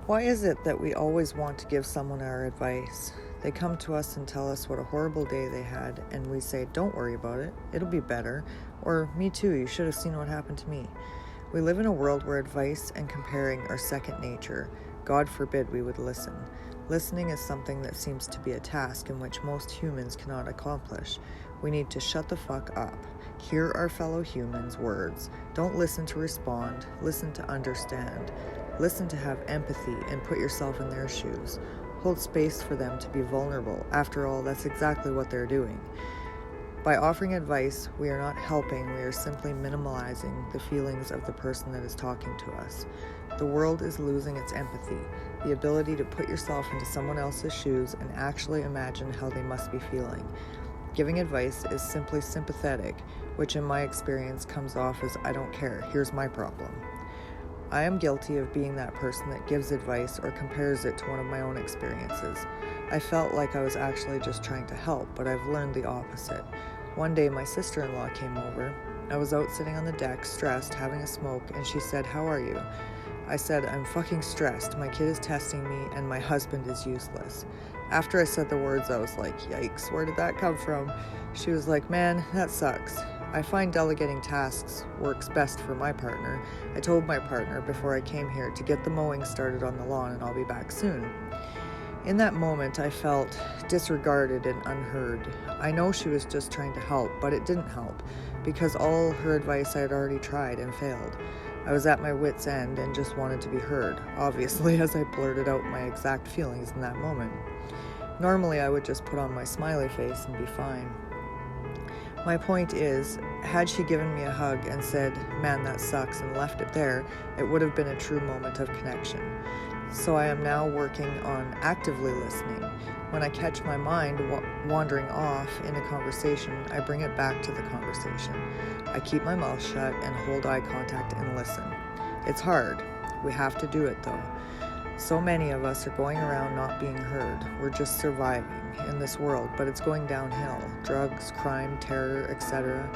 Why is it that we always want to give someone our advice? They come to us and tell us what a horrible day they had, and we say, "Don't worry about it, it'll be better," or "Me too, you should have seen what happened to me." We live in a world where advice and comparing are second nature. God forbid we would listen. Listening is something that seems to be a task in which most humans cannot accomplish. We need to shut the fuck up. Hear our fellow humans' words. Don't listen to respond, listen to understand. Listen to have empathy and put yourself in their shoes. Hold space for them to be vulnerable. After all, that's exactly what they're doing. By offering advice, we are not helping, we are simply minimalizing the feelings of the person that is talking to us. The world is losing its empathy, the ability to put yourself into someone else's shoes and actually imagine how they must be feeling. Giving advice is simply sympathetic, which in my experience comes off as "I don't care, here's my problem." I am guilty of being that person that gives advice or compares it to one of my own experiences. I felt like I was actually just trying to help, but I've learned the opposite. One day my sister-in-law came over. I was out sitting on the deck, stressed, having a smoke, and she said, "How are you?" I said, "I'm fucking stressed. My kid is testing me, and my husband is useless." After I said the words, I was like, yikes, where did that come from? She was like, "Man, that sucks. I find delegating tasks works best for my partner. I told my partner before I came here to get the mowing started on the lawn and I'll be back soon." In that moment, I felt disregarded and unheard. I know she was just trying to help, but it didn't help, because all her advice I had already tried and failed. I was at my wit's end and just wanted to be heard, obviously, as I blurted out my exact feelings in that moment. Normally, I would just put on my smiley face and be fine. My point is, had she given me a hug and said, "Man, that sucks," and left it there, it would have been a true moment of connection. So I am now working on actively listening. When I catch my mind wandering off in a conversation, I bring it back to the conversation. I keep my mouth shut and hold eye contact and listen. It's hard. We have to do it though. So many of us are going around not being heard. We're just surviving in this world, but it's going downhill. Drugs, crime, terror, etc.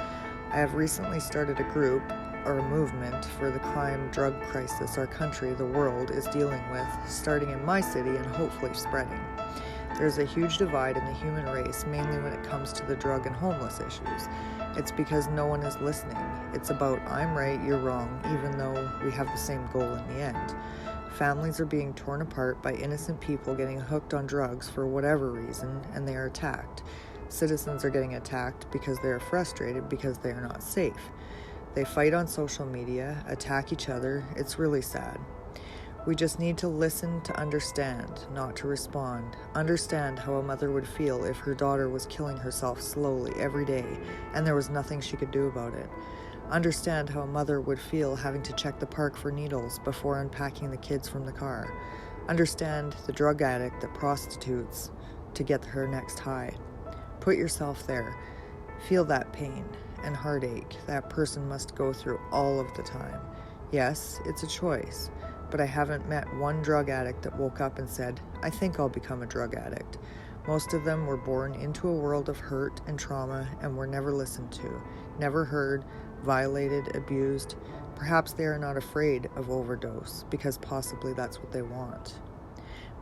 I have recently started a group or a movement for the crime-drug crisis our country, the world, is dealing with, starting in my city and hopefully spreading. There's a huge divide in the human race, mainly when it comes to the drug and homeless issues. It's because no one is listening. It's about "I'm right, you're wrong," even though we have the same goal in the end. Families are being torn apart by innocent people getting hooked on drugs for whatever reason, and they are attacked. Citizens are getting attacked because they are frustrated because they are not safe. They fight on social media, attack each other. It's really sad. We just need to listen to understand, not to respond. Understand how a mother would feel if her daughter was killing herself slowly every day and there was nothing she could do about it. Understand how a mother would feel having to check the park for needles before unpacking the kids from the car. Understand the drug addict that prostitutes to get her next high. Put yourself there. Feel that pain and heartache that person must go through all of the time. Yes, it's a choice, but I haven't met one drug addict that woke up and said, "I think I'll become a drug addict." Most of them were born into a world of hurt and trauma and were never listened to, never heard, violated, abused. Perhaps they are not afraid of overdose because possibly that's what they want.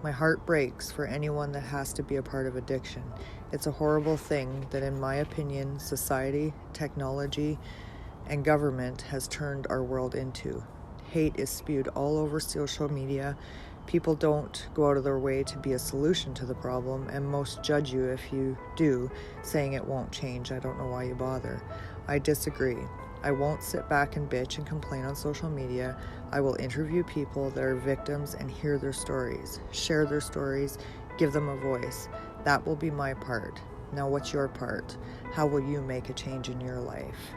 My heart breaks for anyone that has to be a part of addiction. It's a horrible thing that, in my opinion, society, technology, and government has turned our world into. Hate is spewed all over social media. People don't go out of their way to be a solution to the problem, and most judge you if you do, saying it won't change. I don't know why you bother. I disagree. I won't sit back and bitch and complain on social media. I will interview people that are victims and hear their stories, share their stories, give them a voice. That will be my part. Now, what's your part? How will you make a change in your life?